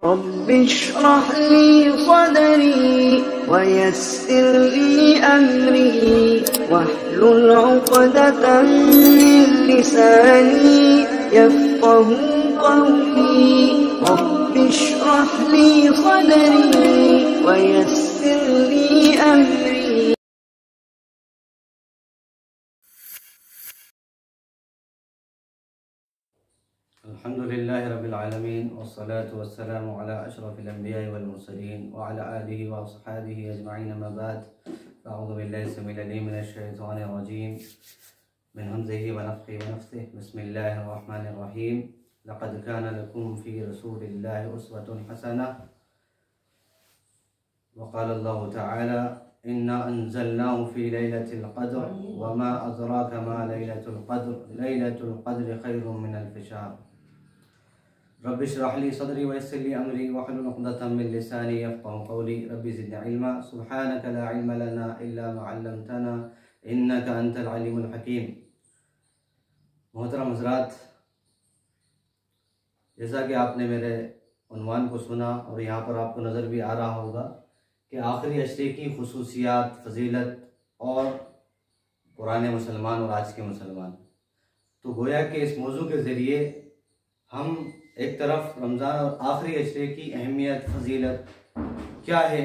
Rabbi इश्रह ली सदरी वयस्सिर ली अमरी वहलुल उक़दतम मिन लिसानी यफ़क़हू क़ौली। Rabbi इश्रह ली सदरी वयस्सिर ली अमरी। अल्हम्दुलिल्लाहि रब्बिल आलमीन वस्सलातु वस्सलामु अला अशरफिल अंबिया'i वल मुरसलीन व अला आलिहि व अस्हाबिहि अजमईन अम्मा बाद। अऊज़ु बिल्लाहि समीउल अलीम मिनश शैतानिर रजीम मिन हमज़िहि व नफ़्ख़िहि व नफ़्सिहि। बिस्मिल्लाहिर रहमानिर रहीम। लक़द काना लकुम फ़ी रसूलिल्लाहि उस्वतुन हसनह व क़ाला अल्लाहु तआला इन्ना अंज़लनाहु फ़ी लैलतिल क़द्र व मा अदराका मा लैलतुल क़द्र खैरुम मिन अल्फ़ि शहर। रब्बि इश्रह ली सदरी वयस्सिर ली अमरी वहलुल उक़दतम मिन लिसानी यफ़क़हू क़ौली। रब्बि ज़िदनी इल्मा सुब्हानका ला इल्मा लना इल्ला मा अल्लमतना इन्नका अंतल अलीमुल हकीम। मोहतरम हज़रात, जैसा कि आपने मेरे उन्वान को सुना और यहाँ पर आपको नज़र भी आ रहा होगा कि आखिरी अशरे की खुसूसियात, फजीलत और पुराने मुसलमान और आज के मुसलमान, तो गोया कि इस मौजू के ज़रिए हम एक तरफ रमज़ान और आखिरी अशरे की अहमियत, फजीलत क्या है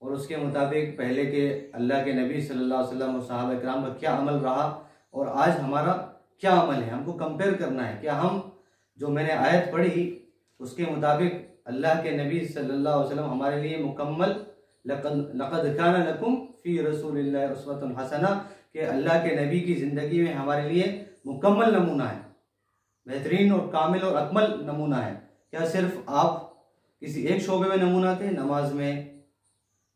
और उसके मुताबिक पहले के अल्लाह के नबी सल्लल्लाहु अलैहि वसल्लम और सहाबा किराम का क्या अमल रहा और आज हमारा क्या अमल है, हमको कंपेयर करना है। क्या हम जो मैंने आयत पढ़ी उसके मुताबिक अल्लाह के नबी सल्लल्लाहु अलैहि वसल्लम हमारे लिए मुकम्मल लक़द काना लकुम फ़ी रसूलिल्लाहि उस्वतुन हसना कि अल्लाह के नबी की ज़िंदगी में हमारे लिए मुकम्मल नमूना है, बेहतरीन और कामिल और अकमल नमूना है। क्या सिर्फ आप किसी एक शोबे में नमूना थे, नमाज में,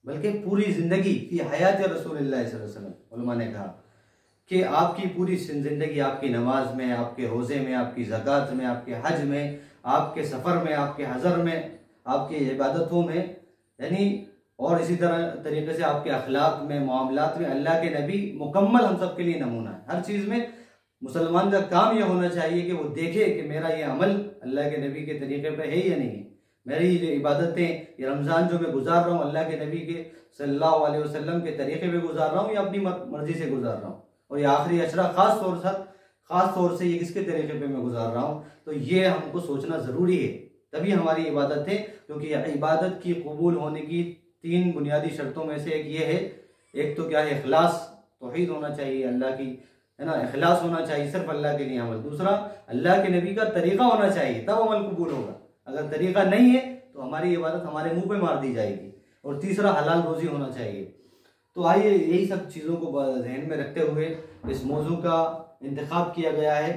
बल्कि पूरी ज़िंदगी की हयात रसूलुल्लाह सल्लल्लाहु अलैहि वसल्लम। उलमा ने कहा कि आपकी पूरी ज़िंदगी आपकी नमाज में, आपके रोज़े में, आपकी ज़कात में, आपके हज में, आपके सफ़र में, आपके हज़र में, आपकी इबादतों में, यानी और इसी तरीके से आपके अखलाक में, मामलात में अल्लाह के नबी मुकम्मल हम सब के लिए नमूना है। हर चीज़ में मुसलमान का काम यह होना चाहिए कि वो देखे कि मेरा ये अमल अल्लाह के नबी के तरीके पे है या नहीं है। मेरी ये इबादतें, ये रमज़ान जो मैं गुजार रहा हूँ अल्लाह के नबी के सल्लल्लाहु अलैहि वसल्लम के तरीके पे गुजार रहा हूँ या अपनी मर्जी से गुजार रहा हूँ। और ये आखिरी अशरा ख़ास तौर से ये किसके तरीके पे मैं गुजार रहा हूँ, तो ये हमको सोचना ज़रूरी है। तभी हमारी इबादतें, क्योंकि इबादत की कबूल होने की 3 बुनियादी शर्तों में से एक ये है। एक तो क्या है, इखलास, तौहीद होना चाहिए अल्लाह की, है ना, इखलास होना चाहिए, सिर्फ अल्लाह के लिए अमल। दूसरा, अल्लाह के नबी का तरीका होना चाहिए, तब अमल कबूल होगा। अगर तरीका नहीं है तो हमारी इबादत हमारे मुंह पे मार दी जाएगी। और तीसरा, हलाल रोजी होना चाहिए। तो आइए यही सब चीज़ों को जहन में रखते हुए इस मौजू का इंतखाब किया गया है।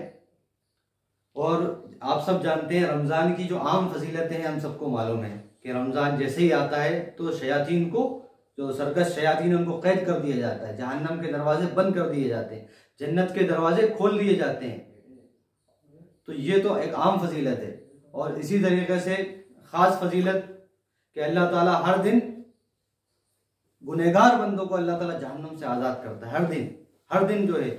और आप सब जानते हैं रमज़ान की जो आम फजीलतें हैं, हम सबको मालूम है कि रमज़ान जैसे ही आता है तो शयातीन को, जो सरकश शयातीन है, उनको कैद कर दिया जाता है, जहन्नम के दरवाजे बंद कर दिए जाते हैं, जन्नत के दरवाजे खोल दिए जाते हैं। तो ये तो एक आम फजीलत है। और इसी तरीके से ख़ास फजीलत कि अल्लाह ताला हर दिन गुनहगार बंदों को अल्लाह ताला जहन्नम से आज़ाद करता है, हर दिन जो है।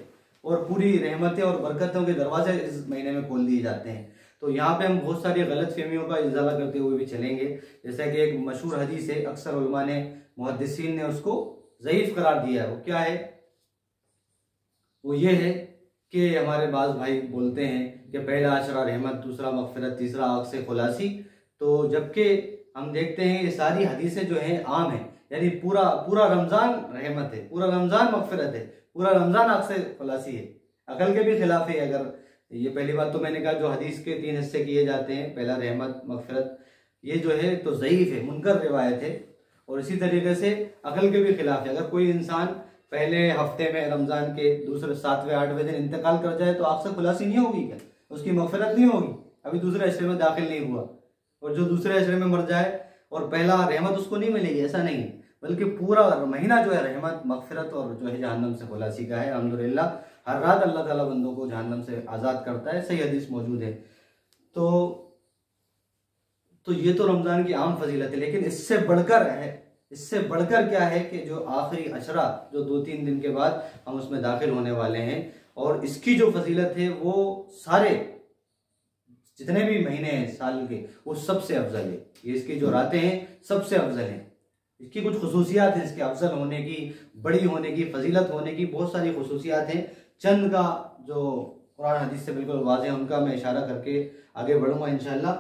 और पूरी रहमतें और बरकतों के दरवाजे इस महीने में खोल दिए जाते हैं। तो यहाँ पे हम बहुत सारी गलत फहमियों का इजाला करते हुए भी चलेंगे। जैसा कि एक मशहूर हदीस है, अक्सर उलमा ने, मुहद्दिसीन ने उसको ज़ईफ़ करार दिया है। वो क्या है? वो ये है कि हमारे बाज़ भाई बोलते हैं कि पहला अशरा रहमत, दूसरा मग़फ़िरत, तीसरा आग से खुलासी। तो जबकि हम देखते हैं ये सारी हदीसें जो हैं आम हैं, यानी पूरा रमज़ान रहमत है, पूरा रमज़ान मग़फ़िरत है, पूरा रमज़ान आग से खुलासी है। अकल के भी खिलाफ है। अगर ये पहली बात तो मैंने कहा, जो हदीस के 3 हिस्से किए जाते हैं, पहला रहमत, मग़फ़िरत, ये जो है तो ज़ईफ़ है, मुनकर रिवायत है। और इसी तरीके से अकल के भी खिलाफ है। अगर कोई इंसान पहले हफ्ते में रमज़ान के दूसरे 7वें 8वें दिन इंतकाल कर जाए तो आग से खुलासी नहीं होगी क्या? उसकी मग़फ़िरत नहीं होगी? अभी दूसरे अशरे में दाखिल नहीं हुआ। और जो दूसरे अशरे में मर जाए और पहला रहमत उसको नहीं मिलेगी, ऐसा नहीं है, बल्कि पूरा महीना जो है रहमत, मग़फ़िरत और जो है जहन्नम से खुलासी का है। अल्हम्दुलिल्लाह, हर रात अल्लाह ताला बंदों को जहन्नम से आज़ाद करता है, सही हदीस मौजूद है। तो ये तो रमज़ान की आम फजीलत है। लेकिन इससे बढ़कर क्या है कि जो आखिरी अशरा, जो 2-3 दिन के बाद हम उसमें दाखिल होने वाले हैं, और इसकी जो फजीलत है वो सारे जितने भी महीने हैं साल के वो सबसे अफजल है। ये इसकी जो रातें हैं सबसे अफजल हैं। इसकी कुछ खसूसियात हैं, इसके अफजल होने की, बड़ी होने की, फजीलत होने की बहुत सारी खसूसियात हैं। चंद का जो कुरान हदीस से बिल्कुल वाज़ेह है उनका मैं इशारा करके आगे बढ़ूंगा इंशाल्लाह।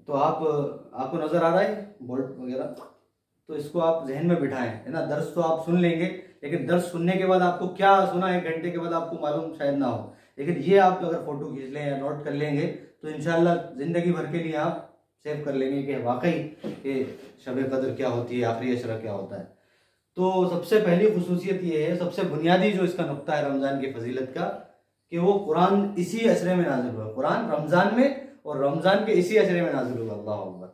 तो आपको नजर आ रहा है बोर्ड वगैरह, तो इसको आप जहन में बिठाएं, है ना। दर्स तो आप सुन लेंगे, लेकिन दर्स सुनने के बाद आपको क्या सुना 1 घंटे के बाद आपको मालूम शायद ना हो, लेकिन ये आप अगर फोटो खींच लें या नोट कर लेंगे तो इंशाल्लाह जिंदगी भर के लिए आप सेव कर लेंगे कि वाकई ये शब कद्र क्या होती है, आखिरी अशरा क्या होता है। तो सबसे पहली खुसूसियत ये है, सबसे बुनियादी जो इसका नुक्ता है रमज़ान की फजीलत का, कि वो कुरान इसी अशरे में नाजिल हुआ। कुरान रमज़ान में और रमज़ान के इसी अशरे में नाजिल हुआ। अल्लाह अकबर।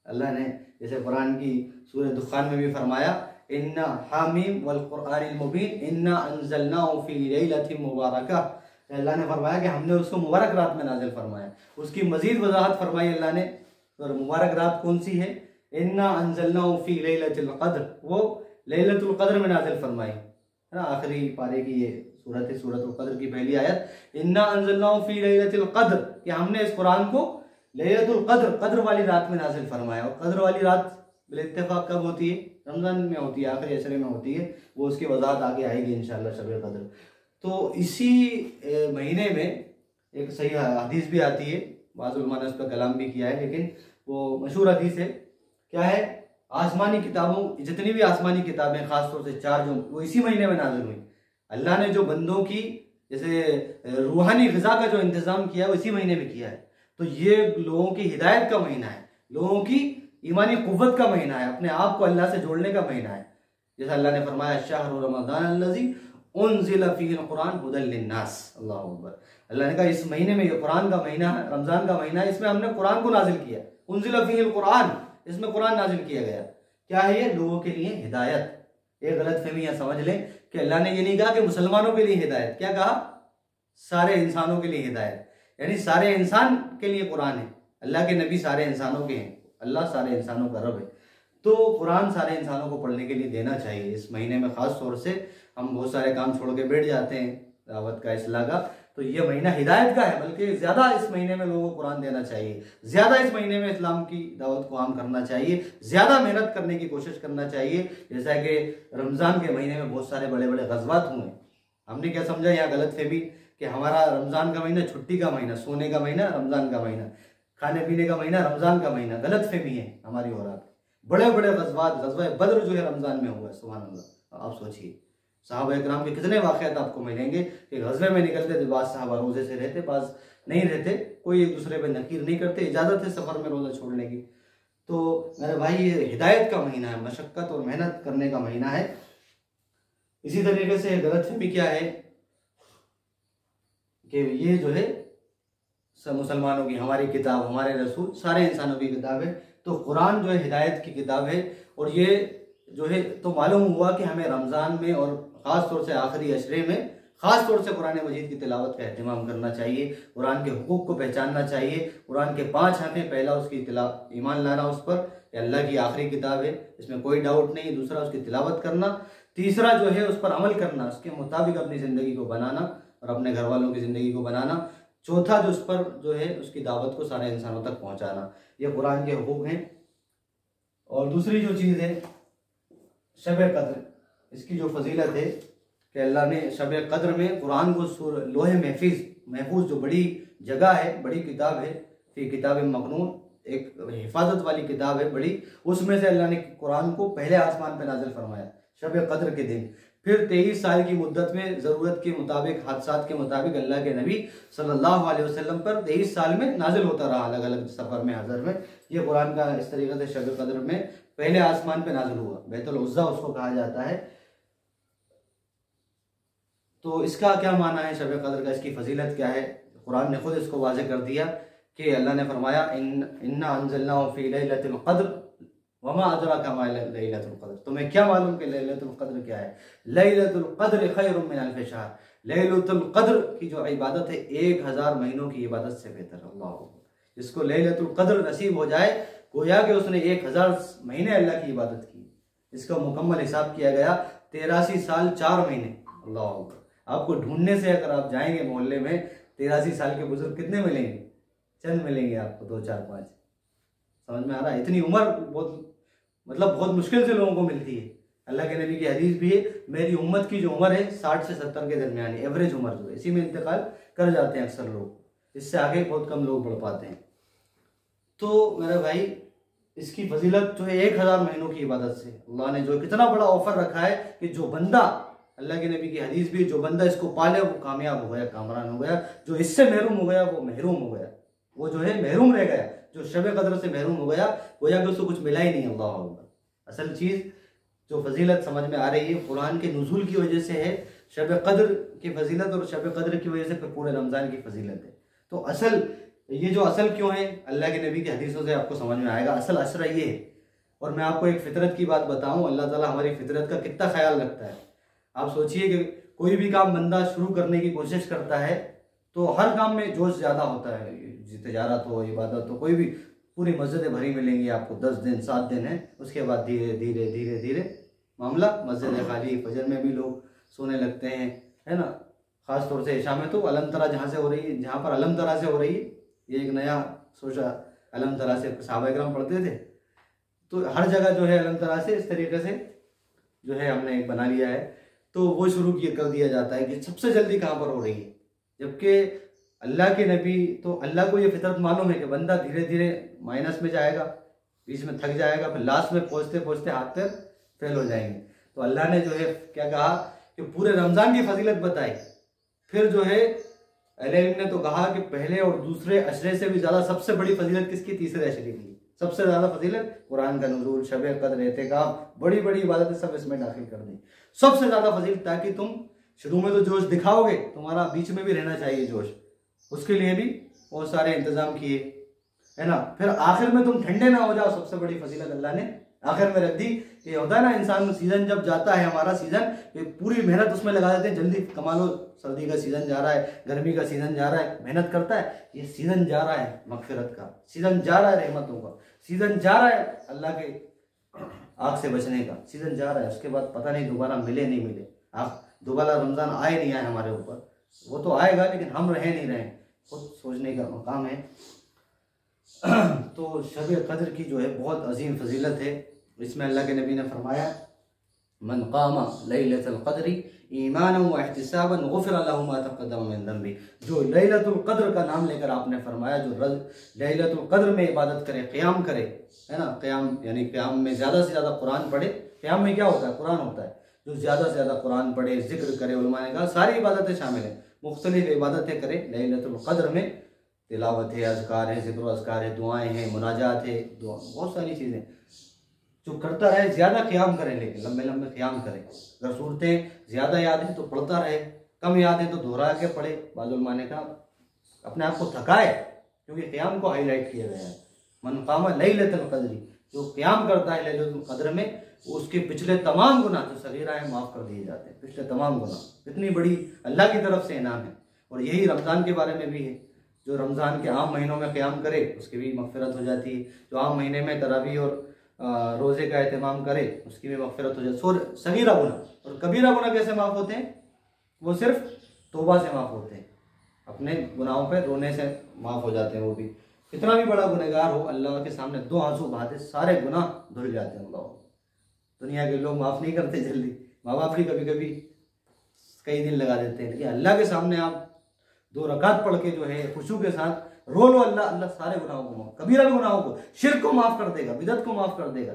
अल्लाह ने जैसे कुरान की सूरह दुखान में भी फरमाया, इन्ना हामीम वल कुरआनिल मुबीन इन्ना अंज़लनाहु फी लैलतिन मुबारका। अल्लाह ने फरमाया कि हमने उसको मुबारक रात में नाजिल फरमाया। उसकी मजीद वजाहत फरमाई अल्लाह ने, और मुबारक रात कौन सी है? इन्ना अंज़लनाहु फी लैलतिल क़द्र, वो लैलतुल क़द्र में नाजिल फरमाई, है ना। आखिरी पारे की ये सूरत है, सूरतुल क़द्र की पहली आयत, इन्ना अंज़लनाहु फी लैलतिल क़द्र, कि हमने इस कुरान को लैलतुल क़द्र, क़द्र वाली रात में नाजिल फरमाया। और क़द्र वाली रात बिल-इत्तिफ़ाक़ कब होती है? रमज़ान में होती है, आखिरी अशरे में होती है। वो उसकी वजाहत आगे आएगी इंशाअल्लाह शब क़द्र। तो इसी महीने में एक सही हदीस भी आती है, बाज़ उलमा ने उस पर कलाम भी किया है, लेकिन वो मशहूर हदीस है। क्या है? आसमानी किताबों, जितनी भी आसमानी किताबें खासतौर से 4 जो वो इसी महीने में नाज़िल हुई। अल्लाह ने जो बंदों की जैसे रूहानी ग़िज़ा का जो इंतज़ाम किया है वो इसी महीने में किया है। तो ये लोगों की हिदायत का महीना है, लोगों की ईमानी क़ुव्वत का महीना है, अपने आप को अल्लाह से जोड़ने का महीना है। जैसा अल्लाह ने फरमाया, शहरु रमज़ान अल्लज़ी उन्ज़िला फ़ीहिल कुरान हुदल लिन्नास। अल्लाह अकबर। अल्लाह ने कहा इस महीने में, ये कुरान का महीना है, रमज़ान का महीना है, इसमें हमने कुरान को नाजिल किया। उन्ज़िला फ़ीहिल कुरान, इसमें कुरान नाजिल किया गया। क्या है ये? लोगों के लिए हिदायत। एक गलत फहमी यह समझ लें कि अल्लाह ने ये नहीं कहा कि मुसलमानों के लिए हिदायत, क्या कहा? सारे इंसानों के लिए हिदायत, यानी सारे इंसान के लिए कुरान है। अल्लाह के नबी सारे इंसानों के हैं, अल्लाह सारे इंसानों का रब है। तो कुरान सारे इंसानों को पढ़ने के लिए देना चाहिए। इस महीने में खास तौर से हम बहुत सारे काम छोड़ के बैठ जाते हैं दावत का, इस्लाह का, तो ये महीना हिदायत का है। बल्कि ज़्यादा इस महीने में लोगों को कुरान देना चाहिए, ज़्यादा इस महीने में इस्लाम की दावत को आम करना चाहिए, ज़्यादा मेहनत करने की कोशिश करना चाहिए। जैसा कि रमज़ान के महीने में बहुत सारे बड़े बड़े ग़ज़वात हुए। हमने क्या समझा यहाँ गलत फहमी कि हमारा रमज़ान का महीना छुट्टी का महीना, सोने का महीना रमज़ान का महीना, खाने पीने का महीना रमज़ान का महीना। गलत फहमी है हमारी और आपकी। बड़े बड़े ग़ज़वात, ग़ज़वा बद्र जो है रमज़ान में हुआ है, सुभान अल्लाह। आप सोचिए सहाबा इकराम के कितने वाक़यात आपको मिलेंगे कि ग़ज़वे में निकलते थे, बाज़ सहाबा रोज़े से रहते, बाज़ नहीं रहते, कोई एक दूसरे पे नकीर नहीं करते, इजाज़त है सफ़र में रोज़ा छोड़ने की। तो मेरे भाई ये हिदायत का महीना है, मशक्क़त और मेहनत करने का महीना है। इसी तरीके से गलतफहमी क्या है कि ये जो है सब मुसलमानों की, हमारी किताब, हमारे रसूल, सारे इंसानों की किताब है। तो कुरान जो है हिदायत की किताब है। और ये जो है तो मालूम हुआ कि हमें रमज़ान में और ख़ास तौर से आखिरी अशरे में ख़ास तौर से कुरान मजीद की तिलावत का एहतमाम करना चाहिए, कुरान के हुकूक को पहचानना चाहिए। कुरान के 5 हक़ हैं। पहला उसकी ईमान लाना उस पर, अल्लाह की आखिरी किताब है, इसमें कोई डाउट नहीं। दूसरा उसकी तिलावत करना। तीसरा जो है उस पर अमल करना, उसके मुताबिक अपनी ज़िंदगी को बनाना और अपने घर वालों की ज़िंदगी को बनाना। चौथा जो उस पर जो है उसकी दावत को सारे इंसानों तक पहुँचाना। ये कुरान के हुकूक हैं। और दूसरी जो चीज़ है शब कद्र, इसकी जो फजीलत है कि अल्लाह ने शब कद्र में कुरान को लोहे महफूज जो बड़ी जगह है, बड़ी किताब है, फिर किताब मकनून, एक हिफाजत वाली किताब है बड़ी, उसमें से अल्लाह ने कुरान को पहले आसमान पे नाजिल फरमाया शब कद्र के दिन। फिर 23 साल की मुद्दत में ज़रूरत के मुताबिक, हादसात के मुताबिक अल्लाह के नबी सल्लल्लाहु अलैहि वसल्लम पर 23 साल में नाजिल होता रहा, अलग अलग सफ़र में, हज़र में। ये कुरान का इस तरीके से शब कद्र में पहले आसमान पे नाजिल हुआ। बैतुल उज़्ज़ा उसको कहा जाता है। तो इसका क्या माना है शब कद्र का, इसकी फजीलत क्या है? कुरान ने खुद इसको वाज़ेह कर दिया कि अल्लाह ने फरमाया, इन्ना अंज़लनाहु फ़ी लैलतिल क़द्र वमा अदराका मा लैलतुल क़द्र। तुम्हें क्या मालूम कि लैलतुल क़द्र क्या है? लैलतुल क़द्र खैरुम मिन अल्फ़ि शहर। लैलतुल क़द्र की जो इबादत है 1000 महीनों की इबादत से बेहतर। अल्लाह, जिसको लैलतुल क़द्र नसीब हो जाए, गोया कि उसने 1000 महीने अल्लाह की इबादत की। इसका मुकम्मल हिसाब किया गया 83 साल 4 महीने। अल्लाह, आपको ढूंढने से अगर आप जाएंगे मोहल्ले में 83 साल के बुजुर्ग कितने मिलेंगे? चंद मिलेंगे आपको, 2 4 5। समझ में आ रहा है? इतनी उम्र बहुत मुश्किल से लोगों को मिलती है। अल्लाह के नबी की हदीस भी है, मेरी उम्मत की जो उम्र है 60 से 70 के दरमियान, एवरेज उम्र जो है, इसी में इंतकाल कर जाते हैं अक्सर लोग, इससे आगे बहुत कम लोग बढ़ पाते हैं। तो मेरे भाई, इसकी फजीलत जो है 1000 महीनों की इबादत से अल्लाह ने जो कितना बड़ा ऑफर रखा है कि जो बंदा, अल्लाह के नबी की हदीस भी, जो बंदा इसको पाले वो कामयाब हो गया, कामरान हो गया। जो इससे महरूम हो गया वो महरूम हो गया, वो जो है महरूम रह गया। जो शब कदर से महरूम हो गया, गोया कि उसको कुछ मिला ही नहीं। अल्लाह अकबर। असल चीज़ जो फजीलत समझ में आ रही है कुरान के नुज़ूल की वजह से है, शब कदर की फजीलत, और शब कदर की वजह से फिर पूरे रमज़ान की फजीलत है। तो असल ये जो असल क्यों है, अल्लाह के नबी की हदीसों से आपको समझ में आएगा। असल असरा ये है। और मैं आपको एक फितरत की बात बताऊं, अल्लाह ताला हमारी फितरत का कितना ख्याल रखता है। आप सोचिए कि कोई भी काम बंदा शुरू करने की कोशिश करता है तो हर काम में जोश ज़्यादा होता है, तिजारत हो, इबादत हो, कोई भी, पूरी मस्जिदें भरी मिलेंगी आपको, 10 दिन 7 दिन है, उसके बाद धीरे धीरे धीरे धीरे मामला मस्जिद खाली, फजर में भी लोग सोने लगते हैं, है ना। ख़ास तौर से इशा में तो अलम तरा जहाँ से हो रही है, जहाँ पर अलम तरा से हो रही है, ये एक नया सोचा, अलम तरा से सहाबा किराम पढ़ते थे, तो हर जगह जो है अलम तरा से इस तरीके से जो है हमने एक बना लिया है, तो वो शुरू कर दिया जाता है कि सबसे जल्दी कहाँ पर हो रही है। जबकि अल्लाह के नबी, तो अल्लाह को ये फितरत मालूम है कि बंदा धीरे धीरे माइनस में जाएगा, बीच में थक जाएगा, फिर लास्ट में पहुँचते पहुँचते हाथ पैर फेल हो जाएंगे। तो अल्लाह ने जो है क्या कहा कि पूरे रमज़ान की फजीलत बताई। फिर जो है अहले इल्म ने तो कहा कि पहले और दूसरे अशरे से भी ज़्यादा सबसे बड़ी फजीलत किसकी? तीसरे अशरे की। सबसे ज़्यादा फजीलत कुरान का नुज़ूल, शब कद्र, एतिकाफ, बड़ी बड़ी इबादतें सब इसमें दाखिल कर दी। सबसे ज़्यादा फजीलत, ताकि तुम शुरू में तो जोश दिखाओगे, तुम्हारा बीच में भी रहना चाहिए जोश, उसके लिए भी बहुत सारे इंतजाम किए, है ना। फिर आखिर में तुम ठंडे ना हो जाओ, सबसे बड़ी फजीलत अल्लाह ने आखिर में रख दी। ये होता है ना, इंसान सीजन जब जाता है, हमारा सीजन, ये पूरी मेहनत उसमें लगा देते हैं, जल्दी कमा लो, सर्दी का सीजन जा रहा है, गर्मी का सीजन जा रहा है, मेहनत करता है। ये सीजन जा रहा है मगफिरत का, सीजन जा रहा है रहमतों का, सीजन जा रहा है अल्लाह के आग से बचने का, सीजन जा रहा है। उसके बाद पता नहीं दोबारा मिले नहीं मिले, दोबारा रमज़ान आए नहीं आए हमारे ऊपर, वो तो आएगा लेकिन हम रहे नहीं रहे, खुद सोचने का मकाम है। तो शब कद्र की जो है बहुत अजीम फजीलत है। इसमें अल्लाह के नबी ने फरमाया, मन क़ामा लैलतुल क़द्री ईमानन व इहतिसाबन गुफ़िरा लहु मा तक़द्दम मिन ज़ंबी। जो लैलतुल क़द्र का नाम लेकर आपने फरमाया, जो लैलतुल क़द्र में इबादत करे, क़याम करे, है ना, क़याम यानी क़याम में ज़्यादा से ज़्यादा कुरान पढ़े। क़याम में क्या होता है? कुरान होता है। जो ज़्यादा से ज़्यादा कुरान पढ़े, जिक्र करे, उलमा ने कहा सारी इबादतें शामिल हैं, मुख्तलिफ इबादतें करे लैलतुल क़द्र में। तिलावत है, अज़कार है, ज़िक्र अज़कार है, दुआएँ हैं, मुनाजात है, दुआ, बहुत सारी चीज़ें जो करता रहे। ज़्यादा क़याम करें, लेकिन लंबे लंबे क़याम करें। अगर सूरतें ज़्यादा याद हैं तो पढ़ता रहे, कम याद है तो दोहरा के पढ़े। बाज़ उलमा ने कहा अपने आप को थकाए, क्योंकि क़याम को हाईलाइट किया गया है। मन क़ामा लैलतुल क़द्री, जो क़याम करता है लैलतुल क़द्र में, उसके पिछले तमाम गुनाह जो सगीरा है माफ़ कर दिए जाते हैं। पिछले तमाम गुनाह, इतनी बड़ी अल्लाह की तरफ से इनाम है। और यही रमज़ान के बारे में भी है, जो रमज़ान के आम महीनों में क़याम करे उसकी भी मग़फ़िरत हो जाती है। जो आम महीने में तरावी और रोज़े का एहतमाम करे उसकी भी मग़फ़िरत हो जाती है। सगीरा गुनाह और कबीरा गुनाह कैसे माफ़ होते हैं? वो सिर्फ तौबा से माफ़ होते हैं, अपने गुनाहों पे रोने से माफ़ हो जाते हैं। वो भी कितना भी बड़ा गुनहगार हो, अल्लाह के सामने 2 आंसू बहाते सारे गुनाह धुल जाते हैं। अल्लाह, दुनिया के लोग माफ़ नहीं करते जल्दी, माँ बाप भी कभी कभी कई दिन लगा देते हैं, लेकिन अल्लाह के सामने आप 2 रकात पढ़ के जो है खुशू के साथ रो लो, अल्लाह सारे गुनाहों को माफ़, कबीरा गुनाहों को, शिर्क को माफ़ कर देगा, बिदअत को माफ़ कर देगा,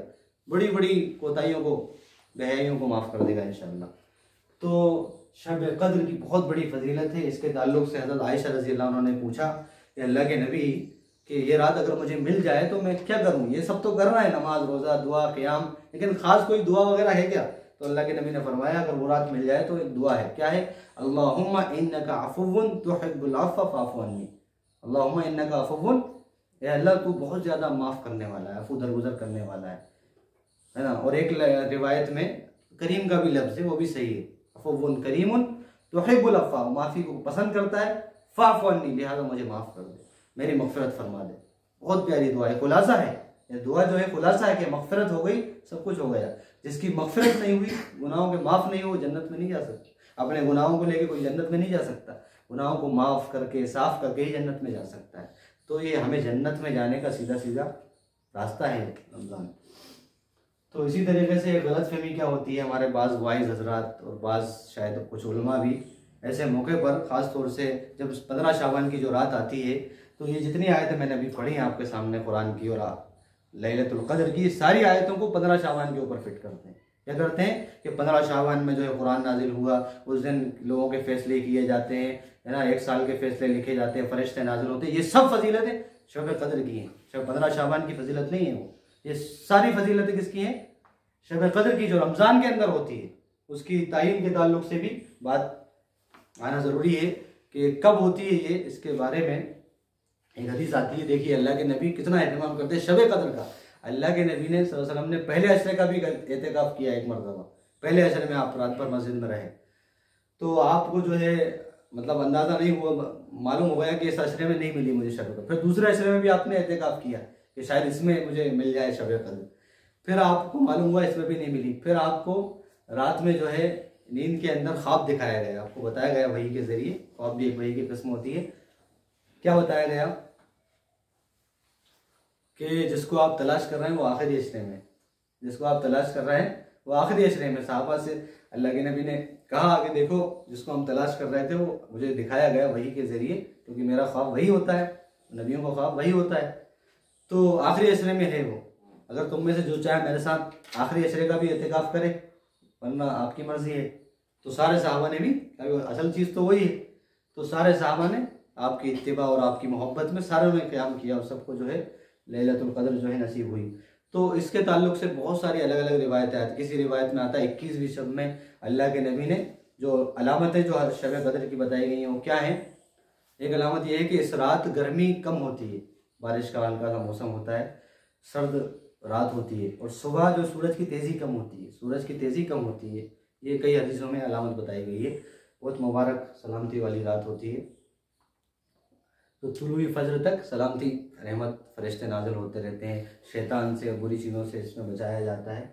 बड़ी बड़ी कोताहियों को, बेहयाइयों को माफ़ कर देगा इंशाअल्लाह। तो शब कद्र की बहुत बड़ी फजीलत है। इसके ताल्लुक़ से हज़रत आयशा रज़ी अल्लाह अन्हा ने पूछा कि अल्लाह के नबी कि ये रात अगर मुझे मिल जाए तो मैं क्या करूँ? ये सब तो करना है, नमाज, रोज़ा, दुआ, क़याम, लेकिन ख़ास कोई दुआ वगैरह है क्या? तो अल्लाह के नबी ने फरमाया अगर वो रात मिल जाए तो एक दुआ है। क्या है? अल्लाहुम्मा इन्नका अफ़ुव्वुन तुहिब्बुल अफ़्व फ़अफ़ु अन्नी। अल्लाहुम्मा इन्नका अफ़ुव्वुन, ए अल्लाह तू बहुत ज़्यादा माफ़ करने वाला है, अफ़ू दरगुजर करने वाला है ना। और एक रिवायत में करीम का भी लफ्ज़ है, वो भी सही है, अफ़ुव्वुन करीमुन तुहिब्बुल अफ़्व, माफ़ी को पसंद करता है, फ़अफ़ु अन्नी, लिहाजा मुझे माफ़ कर दे, मेरी मग़फ़िरत फरमा दे। बहुत प्यारी दुआ है, खुलासा है ये दुआ जो है, खुलासा है कि मग़फ़िरत हो गई, सब कुछ हो गया। जिसकी मग़फ़िरत नहीं हुई, गुनाहों के माफ़ नहीं हो, जन्नत में नहीं जा सकता। अपने गुनाहों को लेके कोई जन्नत में नहीं जा सकता। गुनाहों को माफ़ करके साफ करके ही जन्नत में जा सकता है। तो ये हमें जन्नत में जाने का सीधा सीधा रास्ता है रमज़ान। तो इसी तरीके से गलत फहमी क्या होती है, हमारे बाज़ वाइज हजरात और बाज़ शायद कुछ उलमा भी ऐसे मौके पर ख़ास तौर से जब 15 शाबान की जो रात आती है, तो ये जितनी आयतें मैंने अभी पढ़ी हैं आपके सामने कुरान की और लैलतुल क़द्र की, सारी आयतों को 15 शाबान के ऊपर फिट करते हैं। क्या करते हैं कि 15 शाबान में जो है कुरान नाजिल हुआ, उस दिन लोगों के फैसले किए जाते हैं, है ना, 1 साल के फैसले लिखे जाते हैं, फरिश्ते नाजिल होते हैं। ये सब फजीलतें शब क़द्र की हैं। शब 15 शाबान की फजीलत नहीं है वो, ये सारी फजीलतें किसकी हैं? शब क़द्र की, जो रमज़ान के अंदर होती है। उसकी तायीन के ताल्लुक से भी बात आना ज़रूरी है कि कब होती है ये, इसके बारे में एक हदीस आती है। देखिए अल्लाह के नबी कितना एहतमाम करते हैं शब क़द्र का। अल्लाह के नबी ने सल्लल्लाहु अलैहि वसल्लम ने पहले अशरे का भी एहतिकाफ किया एक मरतबा, पहले अशरे में आप रात भर मस्जिद में रहे। तो आपको जो है मतलब अंदाज़ा नहीं हुआ, मालूम हो गया कि इस अशरे में नहीं मिली मुझे शब क़द्र। फिर दूसरे अशरे में भी आपने एहतिकाफ किया कि शायद इसमें मुझे मिल जाए शब क़द्र, फिर आपको मालूम हुआ इसमें भी नहीं मिली। फिर आपको रात में जो है नींद के अंदर ख्वाब दिखाया गया, आपको बताया गया वही के जरिए, ख्वाब भी एक वही की किस्म होती है। क्या बताया गया कि जिसको आप तलाश कर रहे हैं वो आखिरी अशरे में, जिसको आप तलाश कर रहे हैं वो आखिरी अशरे में। सहाबा से अल्लाह के नबी ने कहा कि देखो जिसको हम तलाश कर रहे थे वो मुझे दिखाया गया वही के जरिए, क्योंकि मेरा ख्वाब वही होता है, नबियों का ख्वाब वही होता है। तो आखिरी अशरे में है वो। अगर तुम में से जो चाहे मेरे साथ आखिरी अशरे का भी एहतिकाफ करे, वरना आपकी मर्जी है। तो सारे सहाबा ने भी, असल चीज़ तो वही है, तो सारे सहाबा ने आपकी इत्तिबा और आपकी मोहब्बत में सारों ने क़याम किया और सबको जो है लैलतुल क़द्र जो है नसीब हुई। तो इसके ताल्लुक से बहुत सारी अलग अलग रिवायतें आती। किसी रिवायत में आता है 21वीं शब में अल्लाह के नबी ने जो अलामतें जो शब क़द्र की बताई गई हैं वो क्या हैं। एक अलामत यह है कि इस रात गर्मी कम होती है, बारिश का हल्का सा मौसम होता है, सर्द रात होती है, और सुबह जो सूरज की तेज़ी कम होती है, सूरज की तेज़ी कम होती है। ये कई हदीसों में अलामत बताई गई है। बहुत मुबारक सलामती वाली रात होती है। तो तुलुई फजर तक सलामती रहमत फरिश्ते नाज़िल होते रहते हैं, शैतान से बुरी चीज़ों से इसमें बचाया जाता है।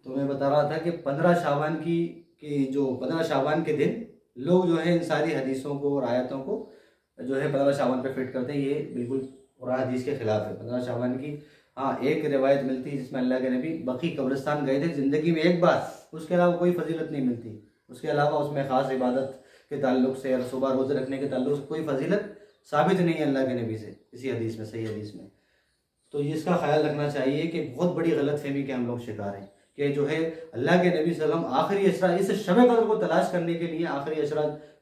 तो मैं बता रहा था कि 15 शाबान की जो 15 शाबान के दिन लोग जो है इन सारी हदीसों को और आयतों को जो है 15 शाबान पे फिट करते हैं। ये बिल्कुल कुरान हदीस के खिलाफ है 15 शाबान की। हाँ, एक रिवायत मिलती है जिसमें अल्लाह के नबी बकी कब्रिस्तान गए थे ज़िंदगी में एक बार, उसके अलावा कोई फजीलत नहीं मिलती। उसके अलावा उसमें ख़ास इबादत के ताल्लुक से और सुबह रोज़े रखने के ताल्लुक से कोई फजीलत साबित नहीं है अल्लाह के नबी से किसी हदीस में, सही हदीस में। तो इसका ख्याल रखना चाहिए कि बहुत बड़ी गलत फहमी के हम लोग शिकार हैं कि जो है अल्लाह के नबी सल्लल्लाहु अलैहि वसल्लम आखिरी अशरा, इस शब क़द्र को तलाश करने के लिए आखिरी अशरा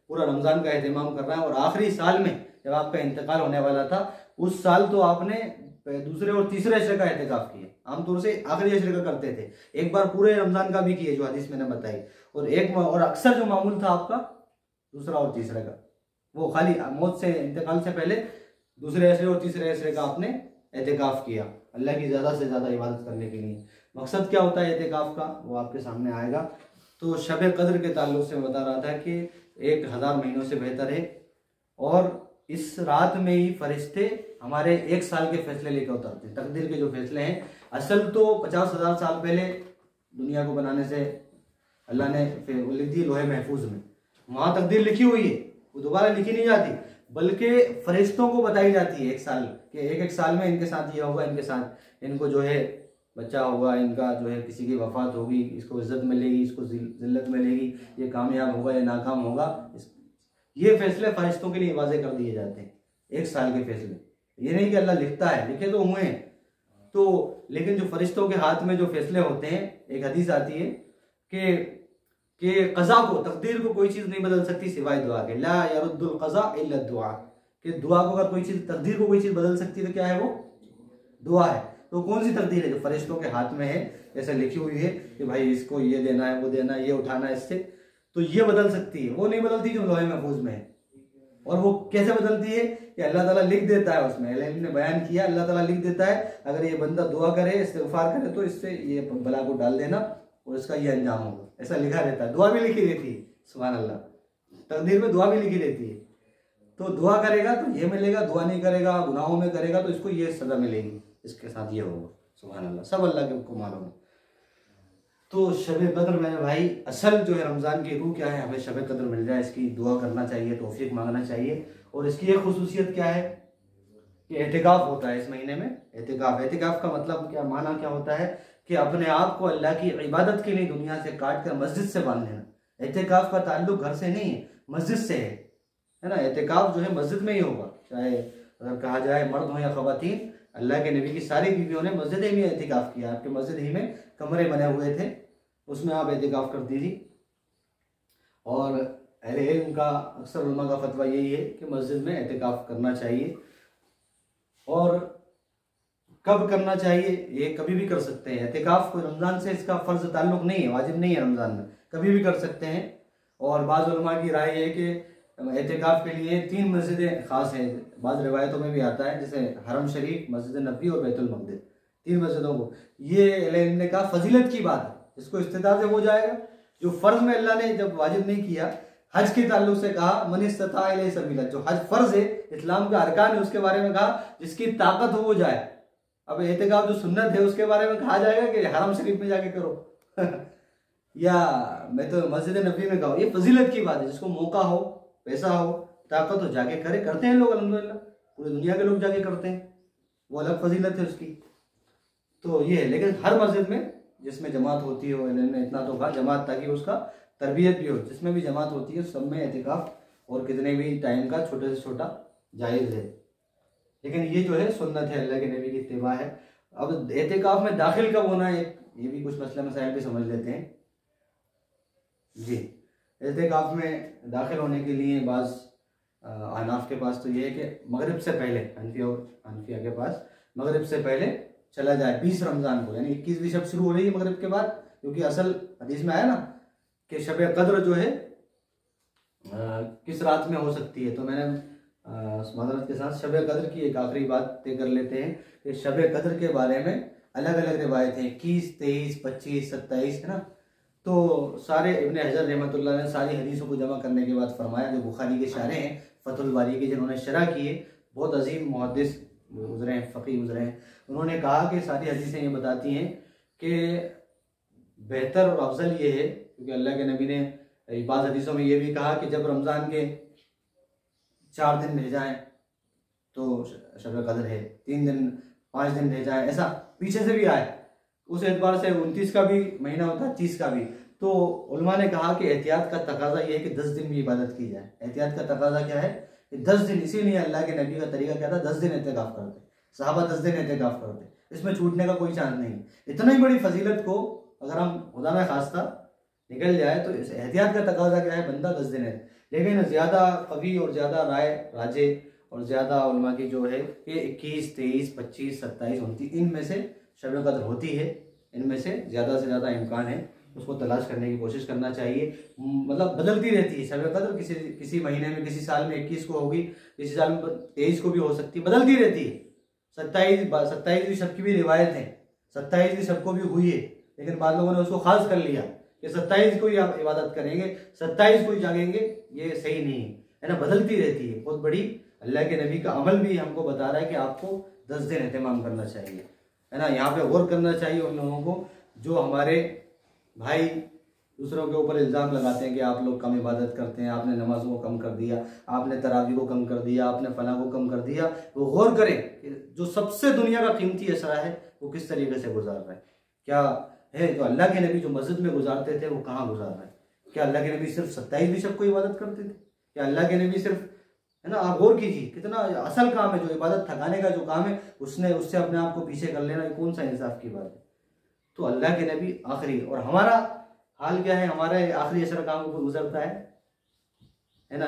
पूरा रमज़ान का एहतमाम कर रहा है। और आखिरी साल में जब आपका इंतकाल होने वाला था, उस साल तो आपने दूसरे और तीसरे अशरे का एहतिकाफ किया। आमतौर से आखिरी अशरे का करते थे, एक बार पूरे रमज़ान का भी किए जो हदीस मैंने बताई, और अक्सर जो मामूल था आपका दूसरा और तीसरे का, वो खाली मौत से इंतकाल से पहले दूसरे अशरे और तीसरे अशरे का आपने एहतिकाफ किया अल्लाह की ज़्यादा से ज़्यादा इबादत करने के लिए। मकसद क्या होता है एहतिकाफ का, वो आपके सामने आएगा। तो शब क़द्र के ताल्लुक से मैं बता रहा था कि 1000 महीनों से बेहतर है, और इस रात में ही फरिश्ते हमारे 1 साल के फैसले लेकर उतरते हैं। तकदीर के जो फैसले हैं, असल तो 50,000 साल पहले दुनिया को बनाने से अल्लाह ने लिख दी लोहे महफूज में, वहाँ तकदीर लिखी हुई है, वो दोबारा लिखी नहीं जाती, बल्कि फरिश्तों को बताई जाती है 1 साल के, एक साल में इनके साथ ये होगा, इनके साथ इनको जो है बच्चा होगा, इनका जो है किसी की वफात होगी, इसको इज्जत मिलेगी, इसको जिल्लत मिलेगी, ये कामयाब होगा या नाकाम होगा। ये फैसले फरिश्तों के लिए वाज़े कर दिए जाते हैं 1 साल के फैसले। ये नहीं कि अल्लाह लिखता है, लिखे तो हुए हैं तो, लेकिन जो फरिश्तों के हाथ में जो फैसले होते हैं, एक हदीस आती है कि क़ज़ा को, तकदीर को कोई चीज़ नहीं बदल सकती सिवाय दुआ के। ला यरुद्दुल क़ज़ा इल्ला दुआ, कि दुआ को अगर कोई चीज़, तकदीर को कोई चीज़ बदल सकती है तो क्या है वो? दुआ है। तो कौन सी तकदीर है? जो फरिश्तों के हाथ में है, जैसे लिखी हुई है कि भाई इसको ये देना है, वो देना है, ये उठाना है इससे, तो ये बदल सकती है, वो नहीं बदलती जो लोहे महफूज में है। और वो कैसे बदलती है कि अल्लाह ताला लिख देता है, उसमें अल्लाह ने बयान किया, अल्लाह ताला लिख देता है अगर ये बंदा दुआ करे, इस्तिग़फ़ार करे तो इससे ये बला को डाल देना और इसका ये अंजाम होगा, ऐसा लिखा रहता है। दुआ भी लिखी रहती है, सुभान अल्लाह, तकदीर में दुआ भी लिखी रहती है। तो दुआ करेगा तो ये मिलेगा, दुआ नहीं करेगा, गुनाहों में करेगा तो इसको ये सज़ा मिलेगी, इसके साथ ये होगा, सुभान अल्लाह, सब अल्लाह के को मालूम है। तो शब कद्र मेरे भाई, असल जो है रमज़ान की रूह क्या है, हमें शब कद्र मिल जाए इसकी दुआ करना चाहिए, तौफीक मांगना चाहिए। और इसकी एक खुसूसियत क्या है कि एहतिकाफ होता है इस महीने में। एहतिकाफ का मतलब क्या, माना क्या होता है कि अपने आप को अल्लाह की इबादत के लिए दुनिया से काट कर मस्जिद से बांध लेना। एहतिकाफ का ताल्लुक घर से नहीं है, मस्जिद से है ना। एहतिकाफ जो है मस्जिद में ही होगा, चाहे अगर कहा जाए मर्द हो या खवातीन। अल्लाह के नबी की सारी बीवियों ने मस्जिद ही में एहतिकाफ किया। आपके मस्जिद ही में कमरे बने हुए थे, उसमें आप एहतिकाफ करती थी। और अहले इल्म का, अक्सर उलमा का फतवा यही है कि मस्जिद में एहतिकाफ करना चाहिए। और कब करना चाहिए, ये कभी भी कर सकते हैं। एहतिकाफ कोई रमज़ान से इसका फ़र्ज ताल्लुक नहीं है, वाजिब नहीं है रमज़ान में, कभी भी कर सकते हैं। और बाज़ उलमा की राय है कि एहतिकाफ के लिए 3 मस्जिदें ख़ास हैं। बाज़ रिवायतों में भी आता है, जैसे हरम शरीफ, मस्जिद नबी और बैतुल मक़दिस, 3 मस्जिदों को। ये अहले इल्म ने कहा फजीलत की बात है, इसको इस्तिताअ से हो जाएगा। जो फ़र्ज में अल्लाह ने जब वाजिब नहीं किया, हज के ताल्लुक से कहा मन इस्तताअ इलैहि सबीला, जो हज फ़र्ज है, इस्लाम का अरकान है, उसके बारे में कहा जिसकी ताकत हो वो जाए। अब एहतिकाफ जो सुन्नत है उसके बारे में कहा जाएगा कि हरम शरीफ में जाके करो या मैं तो मस्जिद नबी में कहो। ये फजीलत की बात है, जिसको मौका हो, पैसा हो, ताकत हो, जाके करे। करते हैं लोग अल्हम्दुलिल्लाह, पूरी दुनिया के लोग जाके करते हैं, वो अलग फजीलत है उसकी। तो ये है, लेकिन हर मस्जिद में जिसमें जमात होती हो, इन्होंने इतना तो कहा जमात, ताकि उसका तरबियत भी हो। जिसमें भी जमात होती है सब में एहतिकाफ और कितने भी टाइम का छोटे से छोटा जायज़ है। लेकिन ये जो है सुन्नत है, अल्लाह के नबी की इत्तिबा है। अब एहतिकाफ में दाखिल कब होना है, ये भी कुछ मसला मसाइल भी समझ लेते हैं जी। एहतिकाफ में दाखिल होने के लिए बाज़ अहनाफ के पास तो ये है कि मगरिब से पहले, हनफिया के पास मगरिब से पहले चला जाए 20 रमज़ान को, यानी 21वीं शब शुरू हो रही है मगरिब के बाद। क्योंकि असल हदीस में आया ना कि शब कद्र जो है किस रात में हो सकती है। तो मैंने मादरत के साथ शब कद्र की एक आखिरी बात तय कर लेते हैं कि शब कद्र के बारे में अलग अलग रिवायतें 21, 23, 25, 27 है ना। तो सारे इब्न हजर रहमतुल्लाह ने सारी हदीसों को जमा करने के बाद फरमाया, जो बुखारी के शारे हैं, फतहुल बारी के जिन्होंने शरह किए, बहुत अजीम मुहद्दिस गुजरे हैं, फ़क़ीह गुजरे हैं, उन्होंने कहा कि सारी हदीसें ये बताती हैं कि बेहतर और अफजल ये है, क्योंकि अल्लाह के नबी ने बाज़ हदीसों में ये भी कहा कि जब रमज़ान के 4 दिन रह जाएँ तो शब कद्र है, 3 दिन 5 दिन रह जाए, ऐसा पीछे से भी आए। उस एतबार से 29 का भी महीना होता है, 30 का भी। तो उलमा ने कहा कि एहतियात का तकाजा ये है कि 10 दिन भी इबादत की जाए। एहतियात का तकाजा क्या है कि 10 दिन, इसीलिए अल्लाह के नबी का तरीका क्या था, 10 दिन एहतिकाफ करते, सहाबा 10 दिन एहतिकाफ करते, इसमें छूटने का कोई चांस नहीं। इतनी बड़ी फजीलत को अगर हम खुदा न खास्ता निकल जाए तो इस एहतियात का तकाजा क्या है, बंदा 10 दिन है। लेकिन ज़्यादा कवी और ज़्यादा राजे और ज़्यादा उलमा की जो है कि 21, 23, 25, 27, 29 इनमें से शब कद्र होती है। इनमें से ज़्यादा इम्कान है, उसको तलाश करने की कोशिश करना चाहिए। मतलब बदलती रहती है शब कद्र, किसी महीने में, किसी साल में 21 को होगी, किसी साल में 23 को भी हो सकती है, बदलती रहती है। 27वीं शब की भी रिवायत है, 27वीं शब को भी हुई है, लेकिन बाद लोगों ने उसको खास कर लिया कि 27 को ही आप इबादत करेंगे, 27 को ही जागेंगे। ये सही नहीं है ना, बदलती रहती है। बहुत बड़ी अल्लाह के नबी का अमल भी हमको बता रहा है कि आपको 10 दिन एहतमाम करना चाहिए, है ना। यहाँ पे गौर करना चाहिए उन लोगों को जो हमारे भाई दूसरों के ऊपर इल्ज़ाम लगाते हैं कि आप लोग कम इबादत करते हैं, आपने नमाज़ों को कम कर दिया, आपने तरावी को कम कर दिया, आपने फला को कम कर दिया। वो गौर करें कि जो सबसे दुनिया का कीमती असरा है वो किस तरीके से गुजार रहा है। क्या है जो अल्लाह के नबी जो मस्जिद में गुजारते थे वो कहाँ गुजार रहा है? क्या अल्लाह के नबी सिर्फ 27वीं शब को इबादत करते थे? क्या अल्लाह के नबी सिर्फ, है ना, आप गौर कीजिए कितना असल काम है, जो इबादत थकाने का जो काम है उससे अपने आप को पीछे कर लेना, ये कौन सा इंसाफ की बात है। तो अल्लाह के नबी आखिरी, और हमारा हाल क्या है, हमारा आखिरी असर काम ऊपर गुजरता है ना।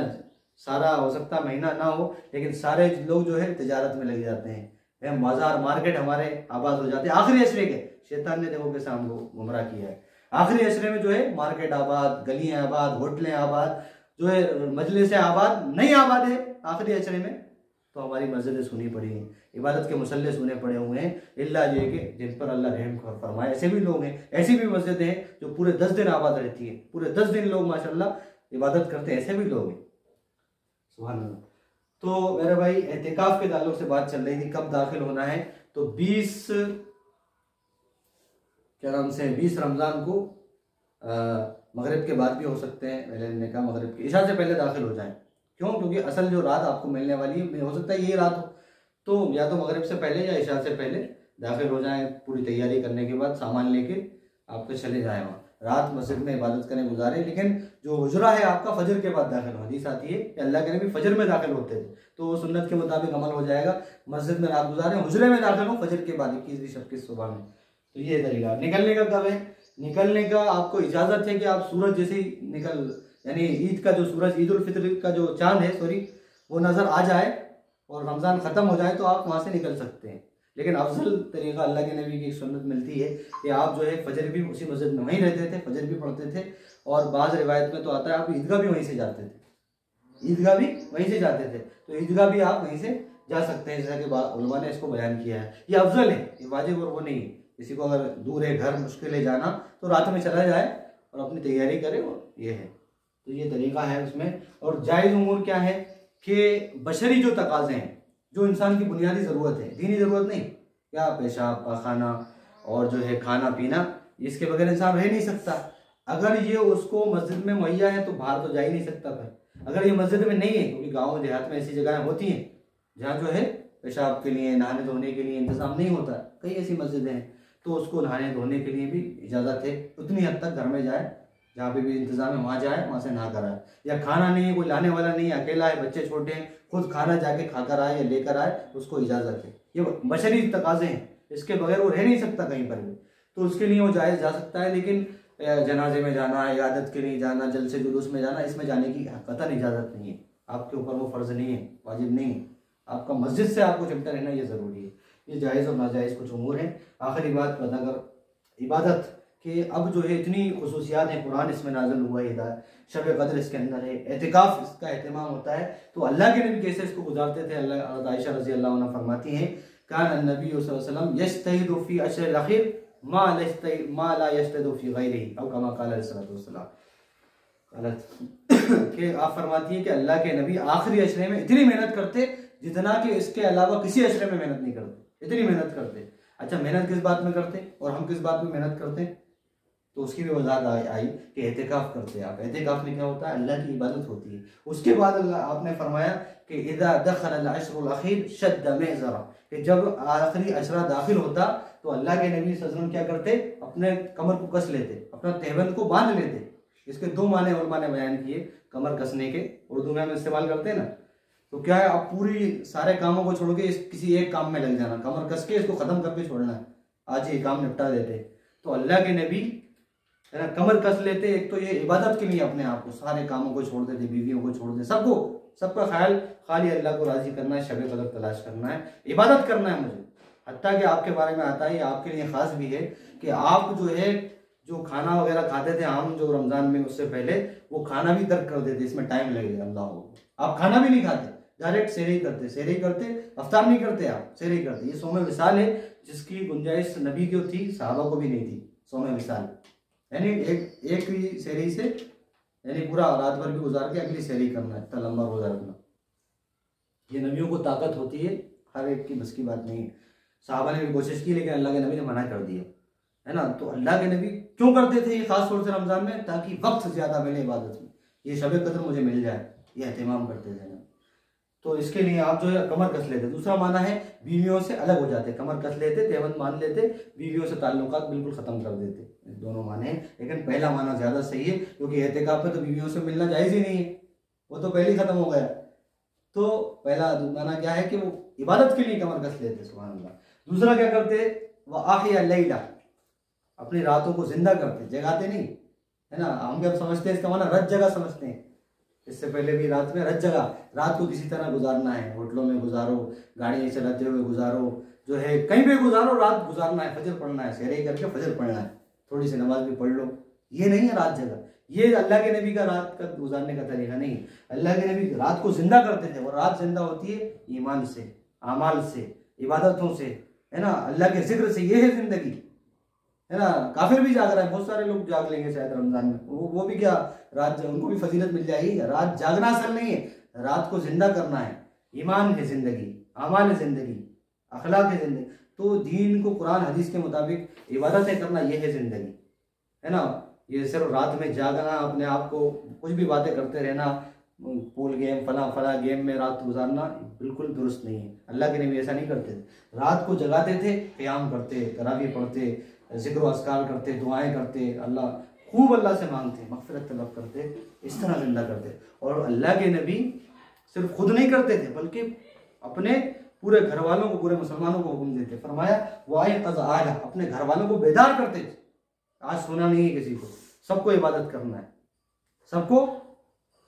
सारा हो सकता महीना ना हो, लेकिन सारे लोग जो है तिजारत में लग जाते हैं, बाजार मार्केट हमारे आबाद हो जाते हैं आखिरी अशरे के। शैतान ने देखो कैसे हमको गुमराह किया है। आखिरी अशरे में जो है मार्केट आबाद, गलियां आबाद, होटलें आबाद, जो है मजलिसें आबाद नहीं आबाद है आखिरी अशरे में। तो हमारी मस्जिदें सुनी पड़ी हैं, इबादत के मुसल्ले सुने पड़े हुए हैं, इल्ला ये कि जिन पर अल्लाह रहम फरमाए। ऐसे भी लोग हैं, ऐसी भी मस्जिदें हैं जो पूरे 10 दिन आबाद रहती है, पूरे 10 दिन लोग माशाल्लाह इबादत करते हैं, ऐसे भी लोग हैं, सुभान अल्लाह। तो मेरे भाई एहतिकाफ के ताल्लुक से बात चल रही थी, कब दाखिल होना है। तो 20 क्या नाम से 20 रमज़ान को मगरिब के बाद भी हो सकते हैं। मैंने कहा मगरिब के इशा से पहले दाखिल हो जाएं। क्यों? क्योंकि असल जो रात आपको मिलने वाली है, हो सकता है यही रात हो, तो या तो मगरिब से पहले या इशा से पहले दाखिल हो जाएं। पूरी तैयारी करने के बाद सामान लेके आपके चले जाएं, वहाँ रात मस्जिद में इबादत करें, गुजारें। लेकिन जो हुजरा है आपका फजर के बाद दाखिल हो। हदीस आती है कि अल्लाह के नबी फजर में दाखिल होते थे, तो वो सुन्नत के मुताबिक अमल हो जाएगा। मस्जिद में रात गुजारें, हुजरे में दाखिल हो फजर के बाद 21 26 सुबह में। तो ये तरीका। निकलने का कब है? निकलने का आपको इजाजत है कि आप सूरज जैसे ही निकल, यानी ईद का जो सूरज, ईद उल फित्र का जो चांद है वो नजर आ जाए और रमजान खत्म हो जाए तो आप वहां से निकल सकते हैं। लेकिन अफजल तरीका अल्लाह के नबी की एक सुन्नत मिलती है कि आप जो है फजर भी उसी मस्जिद में वहीं रहते थे, फजर भी पढ़ते थे, और बाज़ रिवायत में तो आता है आप ईदगाह भी वहीं से जाते थे, ईदगाह भी वहीं से जाते थे। तो ईदगाह भी आप वहीं से जा सकते हैं, जैसा कि उलमा ने इसको बयान किया है। ये अफजल है, ये वाजिब और वो नहीं है। किसी को अगर दूर है, घर मुश्किल है जाना, तो रात में चला जाए और अपनी तैयारी करे, और ये है। तो ये तरीका है उसमें। और जायज़ उमूर क्या है कि बशरी जो तकाज़े हैं, जो इंसान की बुनियादी ज़रूरत है, दीनी ज़रूरत नहीं, क्या पेशाब पाखाना और जो है खाना पीना, इसके बगैर इंसान रह नहीं सकता। अगर ये उसको मस्जिद में मुहैया है तो बाहर तो जा ही नहीं सकता। फिर अगर ये मस्जिद में नहीं है, क्योंकि गाँव देहात में ऐसी जगहें होती हैं जहाँ जो है पेशाब के लिए, नहाने धोने के लिए इंतज़ाम नहीं होता, कई ऐसी मस्जिदें हैं, तो उसको नहाने धोने के लिए भी इजाज़त है। उतनी हद तक घर में जाए, जहाँ पे भी इंतजाम है वहाँ जाए, वहाँ से नहा कर आए। या खाना नहीं है, कोई लाने वाला नहीं है, अकेला है, बच्चे छोटे हैं, खुद खाना जाके खाकर आए या लेकर आए, उसको इजाज़त है। ये बशरी तकाज़े हैं, इसके बगैर वो रह नहीं सकता कहीं पर भी, तो उसके लिए वो जायज़ जा सकता है। लेकिन जनाजे में जाना, इबादत के लिए जाना, जलसे जुलूस में जाना, इसमें जाने की कतई इजाज़त नहीं है। आपके ऊपर वो फ़र्ज़ नहीं है, वाजिब नहीं है। आपका मस्जिद से आपको चिमटा रहना ये ज़रूरी है। ये जायज़ और नाजायज़ कुछ उमूर हैं। आखिरी बात अगर इबादत के अब जो है इतनी खुसूसियात हैं, कुरान इसमें नाज़िल हुआ है, हिदायत, शब क़द्र इसके अंदर है, एतिकाफ़ इसका एहतमाम होता है, तो अल्लाह के नबी कैसे इसको गुजारते थे। अल्लाह आयशा रज़ी अल्लाह अन्हा फरमाती हैं, कान नबी सल्लल्लाहु अलैहि वसल्लम यज्तहिदु फी अशरिल अखीर मा ला यज्तहिदु फी गैरिही औ कमा क़ाल अलैहिस्सलातु वस्सलाम। कि आप फरमाती हैं कि अल्लाह के नबी आखिरी अशरे में इतनी मेहनत करते जितना कि इसके अलावा किसी अशरे में मेहनत नहीं करते, इतनी मेहनत करते। अच्छा, मेहनत किस बात में करते और हम किस बात में मेहनत करते हैं? तो उसकी भी वजाहत आई कि एहतिकाफ करते हैं आप। एहतिकाफ में क्या होता है? अल्लाह की इबादत होती है। उसके बाद अल्लाह आपने फरमाया कि इज़ा दखल अल-अश्रुल अखीर शद्द मिज़रा, कि जब आखिरी अशरा दाखिल होता तो अल्लाह के नबी सल्लल्लाहु अलैहि वसल्लम क्या करते? अपने कमर को कस लेते, अपना तहबंद को बांध लेते। इसके दो माने उलमा ने बयान किए कमर कसने के, उर्दू में हम इस्तेमाल करते हैं ना, तो क्या है, आप पूरी सारे कामों को छोड़ के किसी एक काम में लग जाना, कमर कस के इसको खत्म करके छोड़ना है, आज ये काम निपटा देते। तो अल्लाह के नबी कमर कस लेते। एक तो ये इबादत के लिए अपने आप को, सारे कामों को छोड़ देते, बीवियों को छोड़ देते, सबको, सबका ख्याल खाली अल्लाह को राजी करना है, शब कदर तलाश करना है, इबादत करना है मुझे। हत्ता कि आपके बारे में आता है, आपके लिए खास भी है कि आप जो है जो खाना वगैरह खाते थे हम जो रमजान में, उससे पहले वो खाना भी तर्क कर देते, इसमें टाइम लगेगा अल्लाह को। आप खाना भी नहीं खाते, डायरेक्ट सहरी करते, सहरी करते, अफ्तार नहीं करते, आप सहरी करते। ये सौम विसाल है जिसकी गुंजाइश नबी को थी, सहाबा को भी नहीं थी। सौम विसाल यानी एक ही सहरी से, यानी पूरा रात भर भी गुजार के अगली सहरी करना है, इतना लंबा रोजा रखना। ये नबियों को ताकत होती है, हर एक की बस की बात नहीं है। सहाबा ने भी कोशिश की लेकिन अल्लाह के नबी ने मना कर दिया, है ना। तो अल्लाह के नबी क्यों करते थे ये खास तौर से रमजान में? ताकि वक्त ज्यादा मिले इबादत में, ये शब कदर मुझे मिल जाए, ये एहतमाम करते थे ना। तो इसके लिए आप जो है कमर कस लेते। दूसरा माना है बीवियों से अलग हो जाते, कमर कस लेते, तेवंद मान लेते, बीवियों से ताल्लुकात बिल्कुल खत्म कर देते। दोनों माने हैं, लेकिन पहला माना ज्यादा सही है, क्योंकि एहतिकाफ में तो बीवियों से मिलना जायज ही नहीं है, वो तो पहले ही खत्म हो गया। तो पहला माना क्या है कि वो इबादत के लिए कमर कस लेते, सुभान अल्लाह। दूसरा क्या करते? वह आहिया लैला, अपनी रातों को जिंदा करते, जगाते नहीं, है ना। हम क्या समझते हैं इसका माना रत जगह समझते हैं। इससे पहले भी रात में रत जगह, रात को किसी तरह गुजारना है, होटलों में गुजारो, गाड़ी चलाते हुए गुजारो, जो है कहीं पे गुजारो, रात गुजारना है, फजर पढ़ना है, सहरी करके फजर पढ़ना है, थोड़ी सी नमाज भी पढ़ लो। ये नहीं है रात जगह, ये अल्लाह के नबी का रात का गुजारने का तरीका नहीं। अल्लाह के नबी रात को जिंदा करते थे, और रात जिंदा होती है ईमान से, अमाल से, इबादतों से, है ना, अल्लाह के जिक्र से। ये है जिंदगी, है ना। काफिर भी जाग रहा है, बहुत सारे लोग जाग लेंगे शायद रमजान में, वो भी क्या रात, उनको भी फजीलत मिल जाएगी। रात जागना असल नहीं है, रात को जिंदा करना है। ईमान है जिंदगी, अमाल है जिंदगी, अखलाक है जिंदगी। तो दीन को कुरान हदीस के मुताबिक इबादतें करना ये है ज़िंदगी, है ना। ये सिर्फ रात में जागना, अपने आप को कुछ भी बातें करते रहना, पूल गेम फला गेम में रात गुजारना बिल्कुल दुरुस्त नहीं है। अल्लाह के नबी ऐसा नहीं करते थे। रात को जगाते थे, क़याम करते, तरावी पढ़ते, ज़िक्र व अस्कार करते, दुआएं करते, खूब अल्लाह से मांगते, मग़फ़िरत तलब करते, इस तरह जिंदा करते। और अल्लाह के नबी सिर्फ खुद नहीं करते थे बल्कि अपने पूरे घर वालों को, पूरे मुसलमानों को हुक्म देते। फरमाया वाइक़ज़ आला, अपने घर वालों को बेदार करते थे। आज सोना नहीं है किसी को, सबको इबादत करना है, सबको,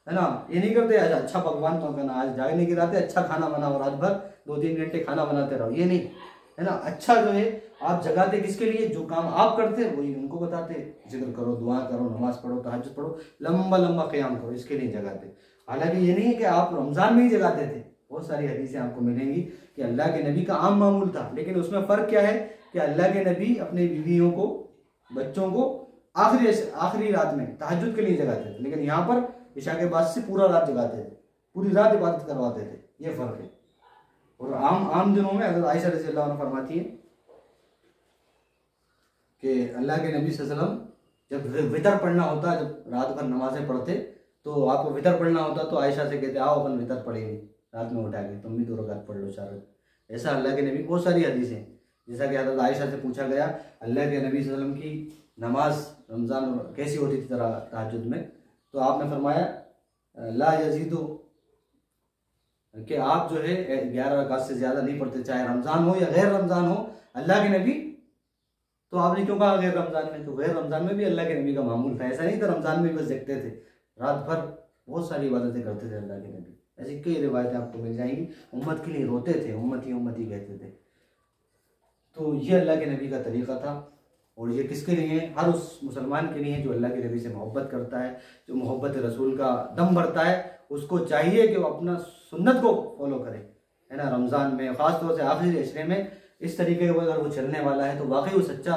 है ना। ये नहीं करते आज अच्छा पकवान पकाना, आज जागने की रात है अच्छा खाना बनाओ, रात भर 2-3 घंटे खाना बनाते रहो, ये नहीं, है ना। अच्छा जो है आप जगाते किसके लिए, जो काम आप करते हैं वही उनको बताते, जिक्र करो, दुआ करो, नमाज पढ़ो, तहज्जुद पढ़ो, लंबा लंबा क़याम करो, इसके लिए जगाते। हालांकि ये नहीं है कि आप रमज़ान में ही जगाते थे। बहुत सारी हदीसें आपको मिलेंगी कि अल्लाह के नबी का आम मामूल था, लेकिन उसमें फ़र्क क्या है कि अल्लाह के नबी अपनी बीवियों को, बच्चों को आखिरी रात में तहज्जुद के लिए जगाते थे, लेकिन यहाँ पर इशा के बाद से पूरा रात जगाते थे, पूरी रात इबादत करवाते थे, ये फ़र्क है। और आम दिनों में हज़रत आयशा रज़ियल्लाहु अन्हा फरमाती है कि अल्लाह के नबी सल्लल्लाहु अलैहि वसल्लम जब वितर पढ़ना होता, जब रात भर नमाजें पढ़ते तो आपको वितर पढ़ना होता तो आयशा से कहते आओ अपन वितर पढ़ेंगे, रात में उठा के तुम भी 2 रकात पढ़ लो 4 रकात। ऐसा अल्लाह के नबी, बहुत सारी हदीसें, जैसा कि हज़रत आयशा से पूछा गया अल्लाह के नबी सल्लल्लाहु अलैहि वसल्लम की नमाज रमज़ान कैसी होती थी तहज्जुद में, तो आपने फरमाया ला यजीदु, कि आप जो है 11 रकात से ज़्यादा नहीं पढ़ते, चाहे रमज़ान हो या गैर रमज़ान हो। अल्लाह के नबी, तो आपने क्यों कहा गैर रमज़ान में, तो गैर रमज़ान में भी अल्लाह के नबी का मामूल था, ऐसा नहीं था रमज़ान में बस जगते थे, रात भर बहुत सारी इबादतें करते थे अल्लाह के नबी। ऐसी कई रिवायतें आपको मिल जाएंगी। उम्मत के लिए रोते थे, उम्मती उम्मती कहते थे। तो ये अल्लाह के नबी का तरीक़ा था। और ये किसके लिए है, हर उस मुसलमान के लिए है जो अल्लाह के नबी से मोहब्बत करता है, जो मोहब्बत रसूल का दम भरता है, उसको चाहिए कि वो अपना सुन्नत को फॉलो करे, है ना। रमज़ान में ख़ास तौर से आखिरी अशरे में इस तरीके का अगर वो चलने वाला है तो वाकई वो सच्चा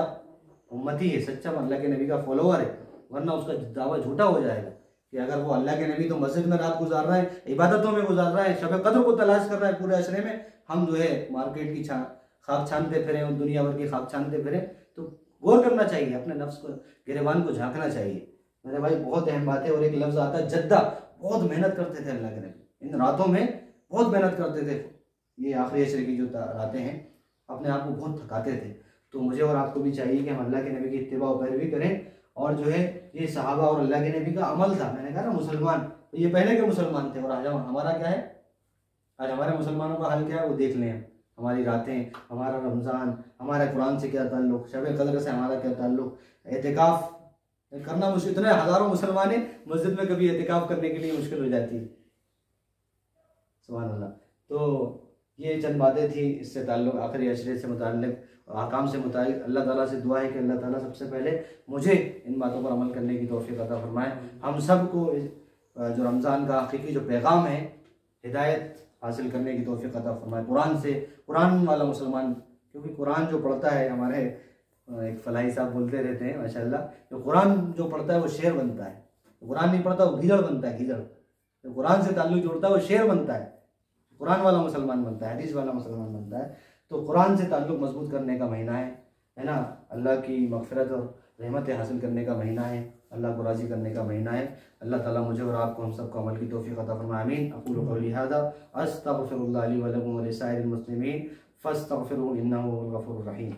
उम्मती है, सच्चा अल्लाह के नबी का फॉलोअर है। वरना उसका दावा झूठा हो जाएगा कि अगर वो अल्लाह के नबी तो मस्जिद में रात गुजार रहा है, इबादतों में गुजार रहा है, शब कद्र को तलाश कर रहा है पूरे अशरे में, हम जो है मार्केट की खाक छानते फिरें और दुनिया भर की खाक छानते फिरें, तो गौर करना चाहिए, अपने नफ्स को, गिरेबान को झांकना चाहिए। मेरे भाई बहुत अहम बात है। और एक लफ्ज़ आता है जद्दा, बहुत मेहनत करते थे अल्लाह के नबी, इन रातों में बहुत मेहनत करते थे। ये आखिरी अशरे की जो रातें हैं अपने आप को बहुत थकाते थे। तो मुझे और आपको भी चाहिए कि हम अल्लाह के नबी की इत्तिबा और पैरवी करें। और जो है ये सहाबा और अल्लाह के नबी का अमल था। मैंने कहा ना मुसलमान, तो ये पहले के मुसलमान थे, और आज हमारा क्या है, आज हमारे मुसलमानों का हाल क्या है वो देख लें। हमारी रातें, हमारा रमज़ान, हमारे कुरान से क्या ताल्लुक़, शब कद्र से हमारा क्या ताल्लुक़, एतिकाफ़ करना मुश्किल, इतने हज़ारों मुसलमान मस्जिद में कभी एतिकाफ़ करने के लिए मुश्किल हो जाती है, सुभान अल्लाह। तो ये चंद बातें थी इससे ताल्लुक़, आखिरी अशरे से मुताल्लिक़, अहकाम से मुताल्लिक़। अल्लाह ताला से दुआ है कि अल्लाह ताला सबसे पहले मुझे इन बातों पर अमल करने की तौफ़ीक़ अता फरमाए। हम सब को जो रमज़ान का हकीकी जो पैगाम है, हिदायत हासिल करने की तौफ़ीक़ अता फरमाए कुरान से, कुरान वाला मुसलमान, क्योंकि कुरान जो पढ़ता है, हमारे एक फलाही साहब बोलते रहते हैं माशाल्लाह, जो कुरान जो पढ़ता है वो शेर बनता है, कुरान नहीं पढ़ता वो गीदड़ बनता है, गीदड़। तो कुरान से ताल्लुक़ जोड़ता है वो शेर बनता है, कुरान वाला मुसलमान बनता है, हदीस वाला मुसलमान बनता है। तो कुरान से ताल्लुक़ मजबूत करने का महीना है ना, अल्लाह की मग़फ़िरत और रहमतें हासिल करने का महीना है, अल्लाह को राज़ी करने का महीना है। अल्लाह ताला मुझे और आपको, हम सबको अमल की तौफ़ीक़ अता फरमाए। आमीन। अक़ूलु क़ौली हाज़ा अस्तग़फ़िरुल्लाह ली व लकुम व लिसाइरिल मुस्लिमीन फ़स्तग़फ़िरूहु इन्नहु हुवल गफ़ूरुर रहीम।